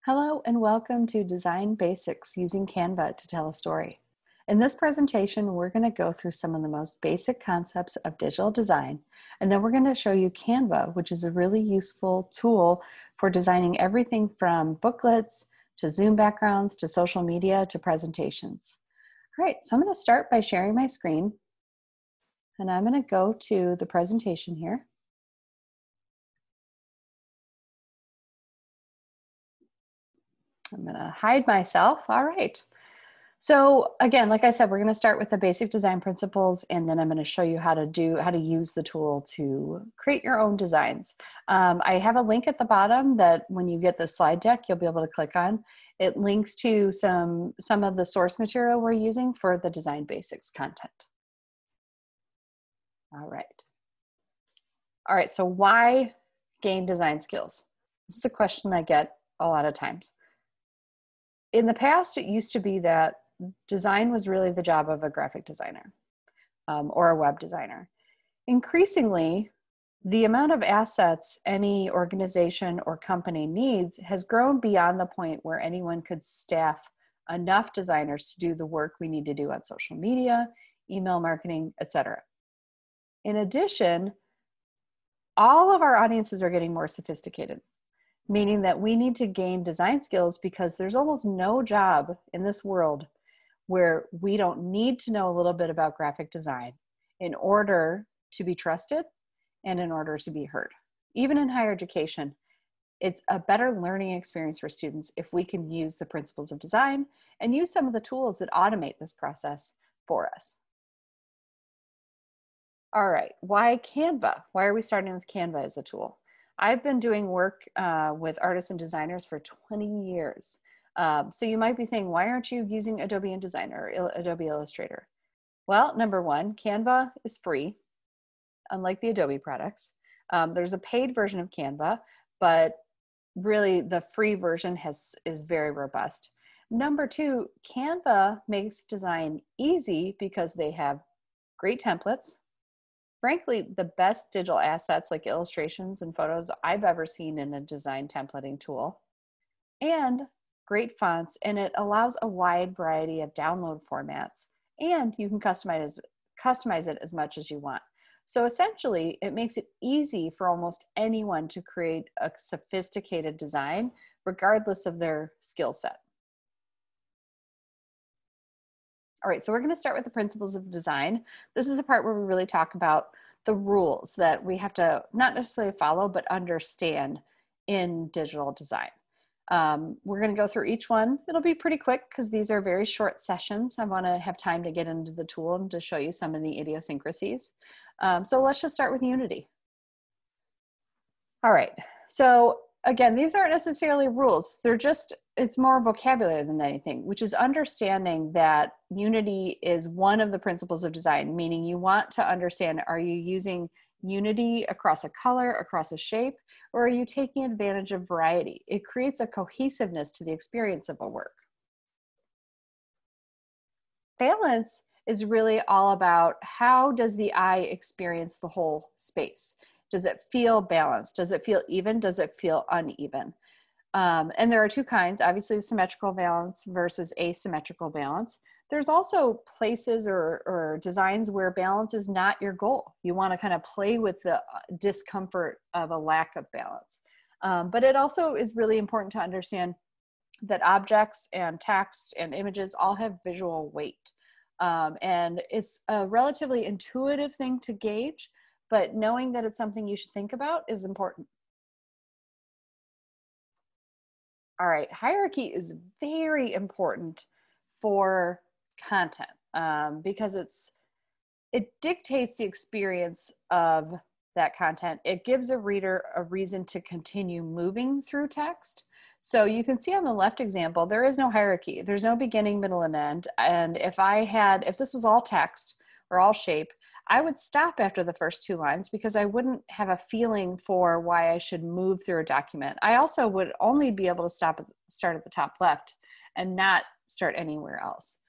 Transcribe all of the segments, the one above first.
Hello and welcome to Design Basics using Canva to tell a story. In this presentation, we're going to go through some of the most basic concepts of digital design, and then we're going to show you Canva, which is a really useful tool for designing everything from booklets to Zoom backgrounds to social media to presentations. All right, so I'm going to start by sharing my screen, and I'm going to go to the presentation here. I'm going to hide myself. All right. So again, like I said, we're going to start with the basic design principles, and then I'm going to show you how to use the tool to create your own designs. I have a link at the bottom that when you get the slide deck, you'll be able to click on. It links to some of the source material we're using for the design basics content. All right. All right, so why gain design skills? This is a question I get a lot of times. In the past, it used to be that design was really the job of a graphic designer or a web designer. Increasingly, the amount of assets any organization or company needs has grown beyond the point where anyone could staff enough designers to do the work we need to do on social media, email marketing, etc. In addition, all of our audiences are getting more sophisticated, meaning that we need to gain design skills because there's almost no job in this world where we don't need to know a little bit about graphic design in order to be trusted and in order to be heard. Even in higher education, it's a better learning experience for students if we can use the principles of design and use some of the tools that automate this process for us. All right, why Canva? Why are we starting with Canva as a tool? I've been doing work with artists and designers for 20 years. So you might be saying, why aren't you using Adobe InDesign or Adobe Illustrator? Well, number one, Canva is free, unlike the Adobe products. There's a paid version of Canva, but really the free version is very robust. Number two, Canva makes design easy because they have great templates. Frankly, the best digital assets like illustrations and photos I've ever seen in a design templating tool, and great fonts, and it allows a wide variety of download formats, and you can customize it as much as you want. So essentially, it makes it easy for almost anyone to create a sophisticated design, regardless of their skill set. All right, so we're going to start with the principles of design. This is the part where we really talk about the rules that we have to not necessarily follow, but understand in digital design. We're going to go through each one. It'll be pretty quick because these are very short sessions. I want to have time to get into the tool and to show you some of the idiosyncrasies. So let's just start with unity. All right, so again, these aren't necessarily rules. It's more vocabulary than anything, which is understanding that unity is one of the principles of design, meaning you want to understand, are you using unity across a color, across a shape, or are you taking advantage of variety? It creates a cohesiveness to the experience of a work. Balance is really all about how does the eye experience the whole space? Does it feel balanced? Does it feel even? Does it feel uneven? And there are two kinds, obviously symmetrical balance versus asymmetrical balance. There's also places or designs where balance is not your goal. You want to kind of play with the discomfort of a lack of balance. But it also is really important to understand that objects and text and images all have visual weight. And it's a relatively intuitive thing to gauge, but knowing that it's something you should think about is important. All right, hierarchy is very important for content because it dictates the experience of that content. It gives a reader a reason to continue moving through text. So you can see on the left example, there is no hierarchy. There's no beginning, middle, and end. And if this was all text or all shape, I would stop after the first two lines because I wouldn't have a feeling for why I should move through a document. I also would only be able to start at the top left and not start anywhere else.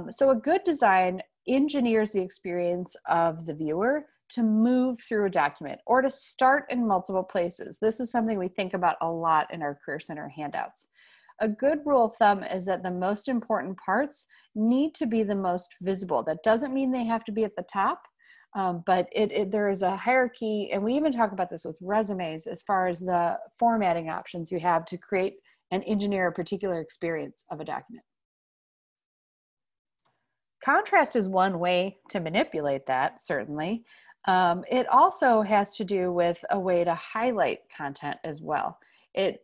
So a good design engineers the experience of the viewer to move through a document or to start in multiple places. This is something we think about a lot in our Career Center handouts. A good rule of thumb is that the most important parts need to be the most visible. That doesn't mean they have to be at the top, but there is a hierarchy, and we even talk about this with resumes as far as the formatting options you have to create and engineer a particular experience of a document. Contrast is one way to manipulate that, certainly. It also has to do with a way to highlight content as well. It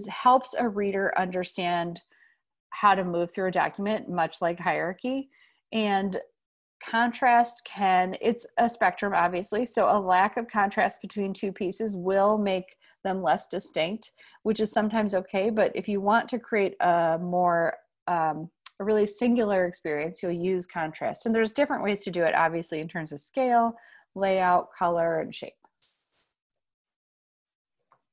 helps a reader understand how to move through a document, much like hierarchy. And contrast it's a spectrum, obviously. So a lack of contrast between two pieces will make them less distinct, which is sometimes okay. But if you want to create a more, a really singular experience, you'll use contrast. And there's different ways to do it, obviously, in terms of scale, layout, color, and shape.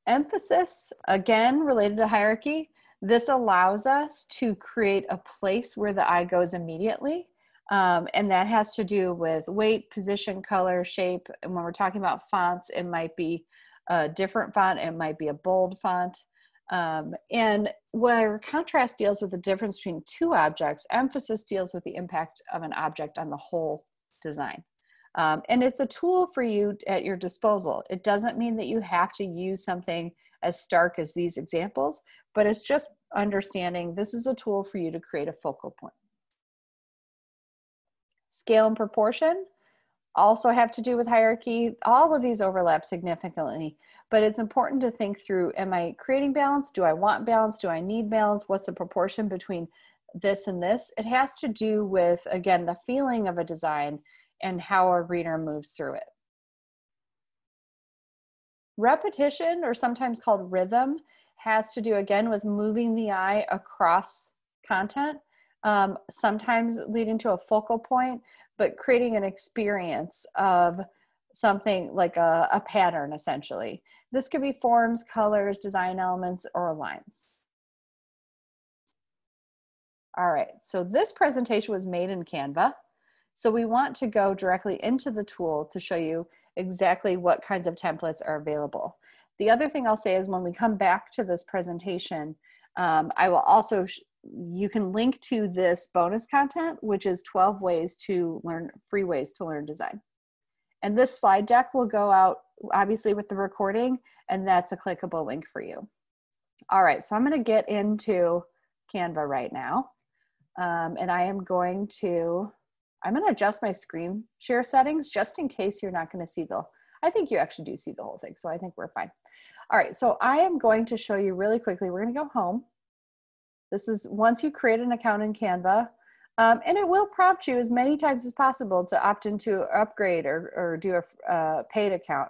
Emphasis, again, related to hierarchy. This allows us to create a place where the eye goes immediately. And that has to do with weight, position, color, shape. And when we're talking about fonts, it might be a different font. It might be a bold font. And where contrast deals with the difference between two objects, emphasis deals with the impact of an object on the whole design. And it's a tool for you at your disposal. It doesn't mean that you have to use something as stark as these examples, but it's just understanding this is a tool for you to create a focal point. Scale and proportion also have to do with hierarchy. All of these overlap significantly, but it's important to think through, am I creating balance? Do I want balance? Do I need balance? What's the proportion between this and this? It has to do with, again, the feeling of a design and how a reader moves through it. Repetition, or sometimes called rhythm, has to do, again, with moving the eye across content, sometimes leading to a focal point, but creating an experience of something like a pattern, essentially. This could be forms, colors, design elements, or lines. All right, so this presentation was made in Canva. So we want to go directly into the tool to show you exactly what kinds of templates are available. The other thing I'll say is when we come back to this presentation, I will also, you can link to this bonus content, which is 12 ways to learn, free ways to learn design. And this slide deck will go out, obviously, with the recording, and that's a clickable link for you. All right, so I'm going to get into Canva right now. And I'm going to adjust my screen share settings just in case you're not going to see I think you actually do see the whole thing, so I think we're fine. All right, so I am going to show you really quickly. We're going to go home. This is once you create an account in Canva, and it will prompt you as many times as possible to opt into upgrade or do a paid account.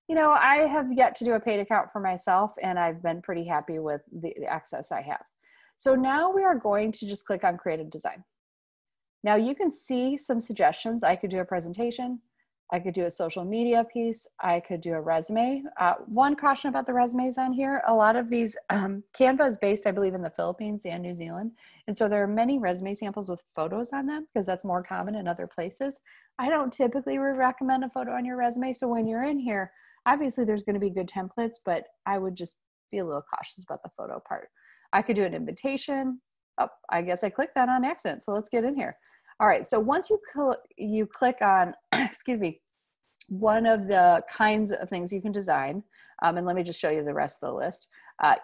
You know, I have yet to do a paid account for myself, and I've been pretty happy with the access I have. So now we are going to just click on Create a Design. Now you can see some suggestions. I could do a presentation. I could do a social media piece. I could do a resume. One caution about the resumes on here, a lot of these, Canva is based, I believe, in the Philippines and New Zealand. And so there are many resume samples with photos on them because that's more common in other places. I don't typically recommend a photo on your resume. So when you're in here, obviously there's going to be good templates, but I would just be a little cautious about the photo part. I could do an invitation. Oh, I guess I clicked that on accident. So let's get in here. All right, so once you click on, excuse me, one of the kinds of things you can design, and let me just show you the rest of the list,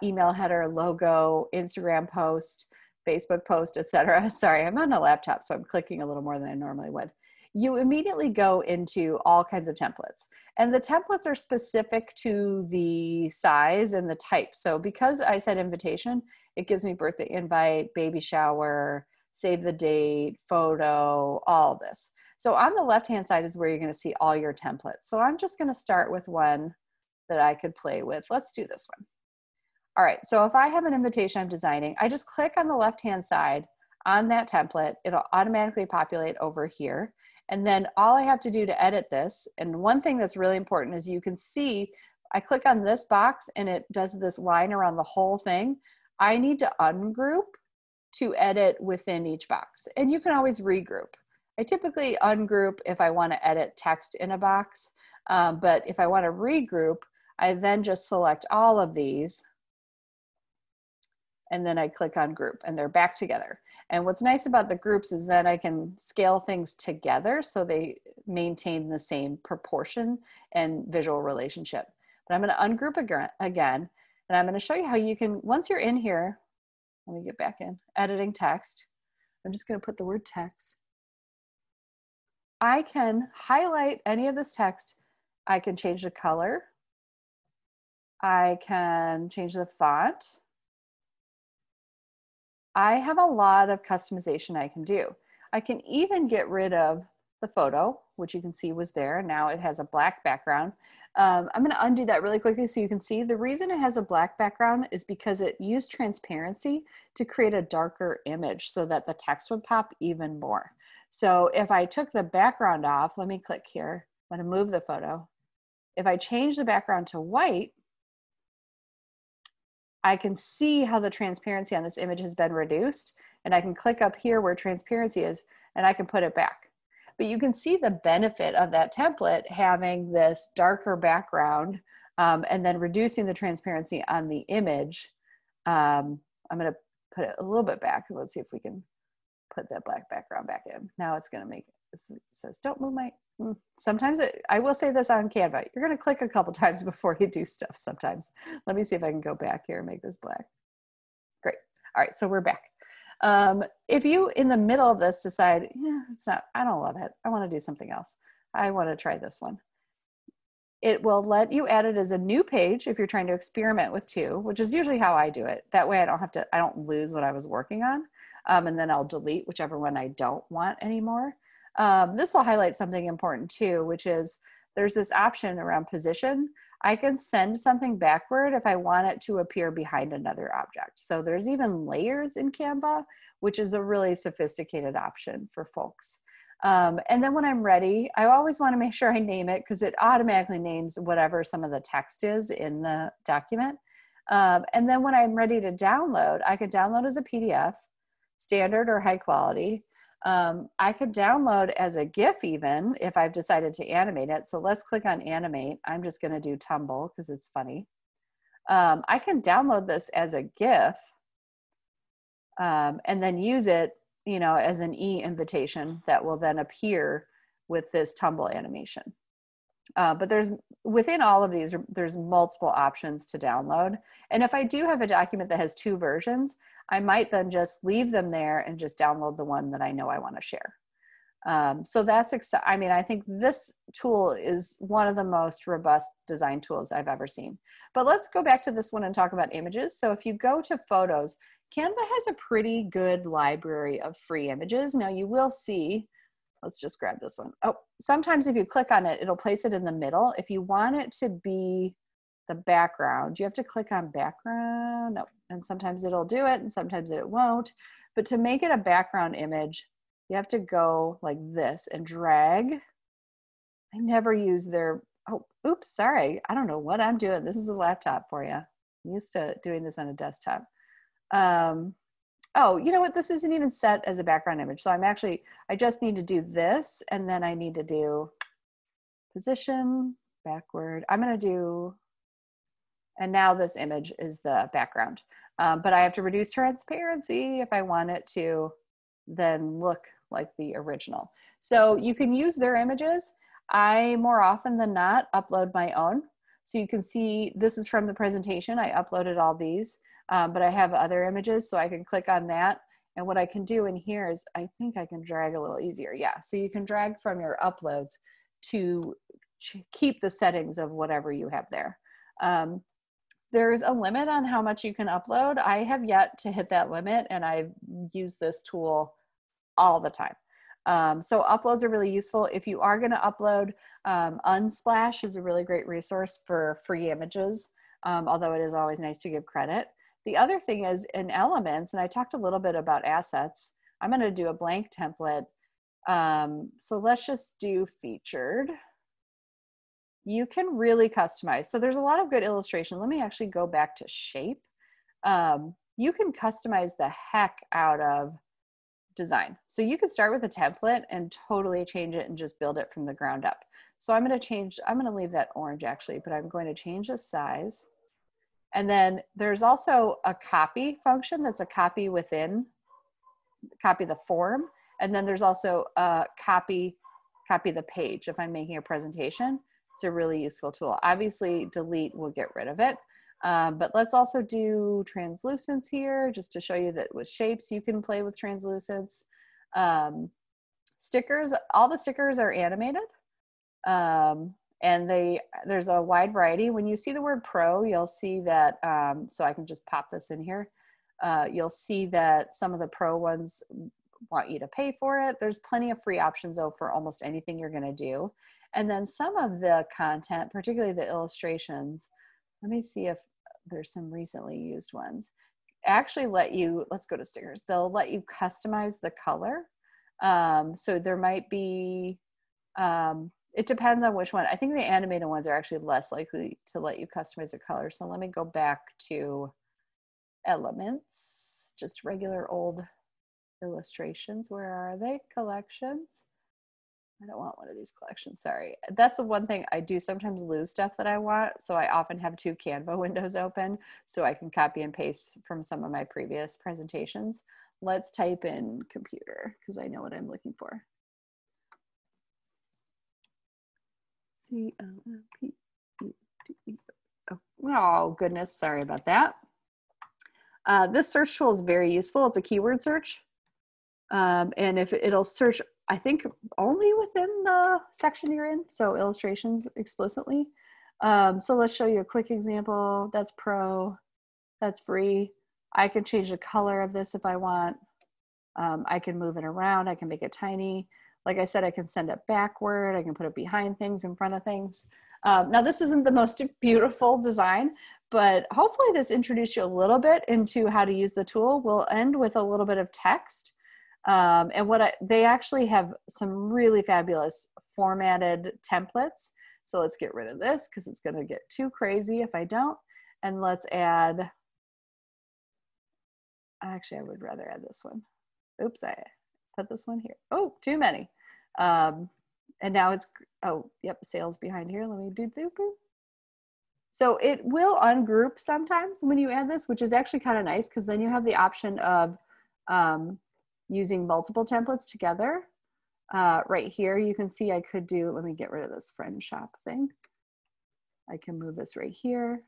email header, logo, Instagram post, Facebook post, etc. Sorry, I'm on a laptop, so I'm clicking a little more than I normally would. You immediately go into all kinds of templates, and the templates are specific to the size and the type. So because I said invitation, it gives me birthday invite, baby shower, save the date, photo, all of this. So on the left-hand side is where you're going to see all your templates. So I'm just going to start with one that I could play with. Let's do this one. All right, so if I have an invitation I'm designing, I just click on the left-hand side on that template. It'll automatically populate over here. And then all I have to do to edit this, and one thing that's really important is you can see, I click on this box and it does this line around the whole thing. I need to ungroup to edit within each box. And you can always regroup. I typically ungroup if I want to edit text in a box, but if I want to regroup, I then just select all of these and then I click on group and they're back together. And what's nice about the groups is that I can scale things together so they maintain the same proportion and visual relationship. But I'm going to ungroup again, and I'm going to show you how you can, once you're in here, let me get back in, editing text. I'm just going to put the word text. I can highlight any of this text. I can change the color. I can change the font. I have a lot of customization I can do. I can even get rid of the photo, which you can see was there. Now it has a black background. I'm going to undo that really quickly so you can see. The reason it has a black background is because it used transparency to create a darker image so that the text would pop even more. So if I took the background off, let me click here. I'm going to move the photo. If I change the background to white, I can see how the transparency on this image has been reduced, and I can click up here where transparency is and I can put it back. But you can see the benefit of that template having this darker background and then reducing the transparency on the image. I'm going to put it a little bit back. Let's see if we can put that black background back in. Now it's going to make it says don't move my sometimes I will say this on Canva, you're going to click a couple times before you do stuff sometimes. Let me see if I can go back here and make this black. Great. All right, so we're back. If you in the middle of this decide, yeah, it's not, I don't love it, I want to do something else, I want to try this one, it will let you add it as a new page if you're trying to experiment with two, which is usually how I do it. That way I don't lose what I was working on, and then I'll delete whichever one I don't want anymore. This will highlight something important too, which is there's this option around position. I can send something backward if I want it to appear behind another object. So there's even layers in Canva, which is a really sophisticated option for folks. And then when I'm ready, I always want to make sure I name it because it automatically names whatever some of the text is in the document. And then when I'm ready to download, I could download as a PDF, standard or high quality. I could download as a GIF even if I've decided to animate it. So let's click on animate. I'm just going to do tumble because it's funny. I can download this as a GIF and then use it, you know, as an e-invitation that will then appear with this tumble animation. But there's within all of these, there's multiple options to download. And if I do have a document that has two versions, I might then just leave them there and just download the one that I know I want to share. So that's, I mean, I think this tool is one of the most robust design tools I've ever seen. But let's go back to this one and talk about images. So if you go to photos, Canva has a pretty good library of free images. Now you will see, let's just grab this one. Oh, sometimes if you click on it, it'll place it in the middle. If you want it to be the background, you have to click on background. No, and sometimes it'll do it and sometimes it won't. But to make it a background image, you have to go like this and drag. I never use their, oh, oops, sorry. I don't know what I'm doing. This is a laptop for you. I'm used to doing this on a desktop. Oh, you know what? This isn't even set as a background image. So I just need to do this and then I need to do position, backward. I'm going to do, and now this image is the background. But I have to reduce transparency if I want it to then look like the original. So you can use their images. I more often than not upload my own. So you can see this is from the presentation. I uploaded all these, but I have other images so I can click on that. And what I can do in here is I think I can drag a little easier. Yeah, so you can drag from your uploads to keep the settings of whatever you have there. There's a limit on how much you can upload. I have yet to hit that limit and I've used this tool all the time. So uploads are really useful. If you are going to upload, Unsplash is a really great resource for free images, although it is always nice to give credit. The other thing is in Elements, and I talked a little bit about assets, I'm going to do a blank template. So let's just do featured. You can really customize. So there's a lot of good illustration. Let me actually go back to shape. You can customize the heck out of design. So you could start with a template and totally change it and just build it from the ground up. So I'm going to leave that orange actually, but I'm going to change the size. And then there's also a copy function that's a copy within, copy the form. And then there's also a copy the page. If I'm making a presentation, it's a really useful tool. Obviously delete will get rid of it. But let's also do translucence here just to show you that with shapes, you can play with translucence. Stickers, all the stickers are animated. And there's a wide variety. When you see the word pro, you'll see that, so I can just pop this in here. You'll see that some of the pro ones want you to pay for it. There's plenty of free options though for almost anything you're gonna do. And then some of the content, particularly the illustrations, let me see if there's some recently used ones, actually let you, let's go to stickers. They'll let you customize the color. So there might be, it depends on which one. I think the animated ones are actually less likely to let you customize the color. So let me go back to elements, just regular old illustrations. Where are they? Collections. I don't want one of these collections, sorry. That's the one thing I do sometimes lose stuff that I want. So I often have 2 Canva windows open so I can copy and paste from some of my previous presentations. Let's type in computer because I know what I'm looking for. Oh goodness, sorry about that. This search tool is very useful. It's a keyword search. And if it'll search, I think only within the section you're in, so illustrations explicitly. So let's show you a quick example. That's pro, that's free. I can change the color of this if I want. I can move it around, I can make it tiny. Like I said, I can send it backward, I can put it behind things, in front of things. Now this isn't the most beautiful design, but hopefully this introduced you a little bit into how to use the tool. We'll end with a little bit of text. And they actually have some really fabulous formatted templates. So let's get rid of this because it's going to get too crazy if I don't. And let's add, actually I would rather add this one. Oops, I put this one here. Oh, too many. And now it's, oh, yep, sales behind here. Let me do. So it will ungroup sometimes when you add this, which is actually kind of nice because then you have the option of using multiple templates together. Right here, you can see I could do, let me get rid of this friend shop thing. I can move this right here.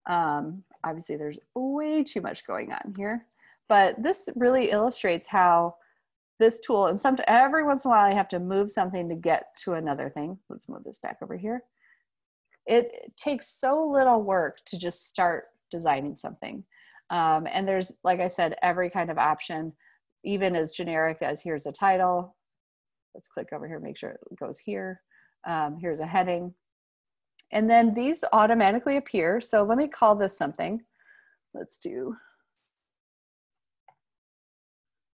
Obviously there's way too much going on here, but this really illustrates how this tool, and every once in a while I have to move something to get to another thing. Let's move this back over here. It takes so little work to just start designing something. And there's, like I said, every kind of option, even as generic as here's a title. Let's click over here, make sure it goes here. Here's a heading. And then these automatically appear. So let me call this something. Let's do,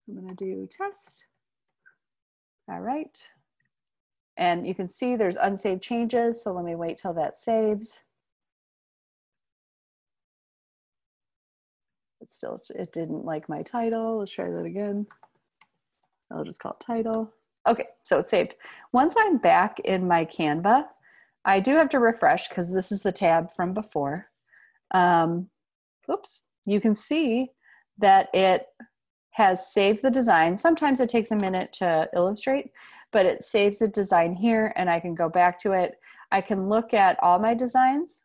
I'm gonna do test. All right. And you can see there's unsaved changes. So let me wait till that saves. But still, it didn't like my title. Let's try that again. I'll just call it title. Okay, so it's saved. Once I'm back in my Canva, I do have to refresh because this is the tab from before. Oops, you can see that it has saved the design. Sometimes it takes a minute to illustrate, but it saves the design here and I can go back to it. I can look at all my designs.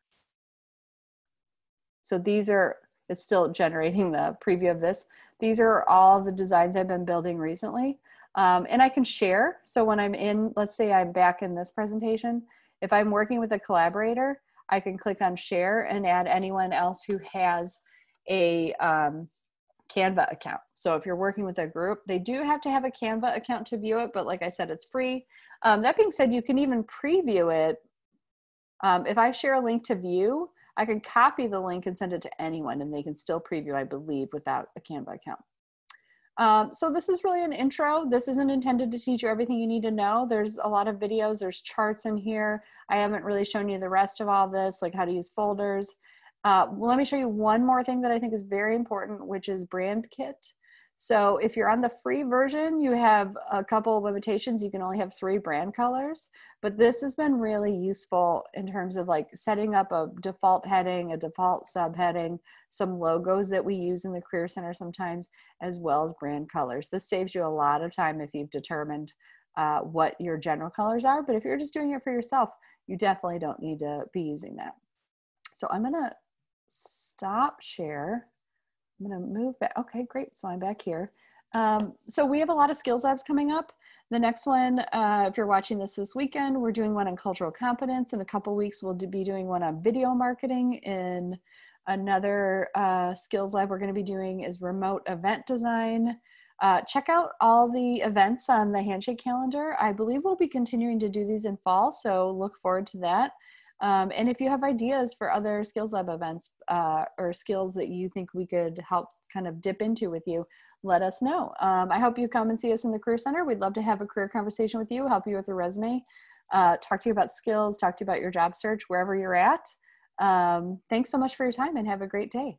So these are, it's still generating the preview of this. These are all of the designs I've been building recently. And I can share. So when I'm in, let's say I'm back in this presentation, if I'm working with a collaborator, I can click on share and add anyone else who has a Canva account. So if you're working with a group, they do have to have a Canva account to view it, but like I said, it's free. That being said, you can even preview it. If I share a link to view, I can copy the link and send it to anyone and they can still preview, I believe, without a Canva account. So this is really an intro. This isn't intended to teach you everything you need to know. There's a lot of videos, there's charts in here. I haven't really shown you the rest of all this, like how to use folders. Let me show you one more thing that I think is very important, which is brand kit. So if you're on the free version, you have a couple of limitations. You can only have 3 brand colors, but this has been really useful in terms of like setting up a default heading, a default subheading, some logos that we use in the Career Center sometimes, as well as brand colors. This saves you a lot of time if you've determined what your general colors are, but if you're just doing it for yourself, you definitely don't need to be using that. So I'm gonna stop share. I'm going to move back. Okay, great. So I'm back here. So we have a lot of skills labs coming up. The next one, if you're watching this weekend, we're doing one on cultural competence. In a couple weeks, we'll be doing one on video marketing. In another skills lab we're going to be doing is remote event design. Check out all the events on the Handshake calendar. I believe we'll be continuing to do these in fall, so look forward to that. And if you have ideas for other skills lab events or skills that you think we could help kind of dip into with you, let us know. I hope you come and see us in the Career Center. We'd love to have a career conversation with you, help you with your resume, talk to you about skills, talk to you about your job search, wherever you're at. Thanks so much for your time and have a great day.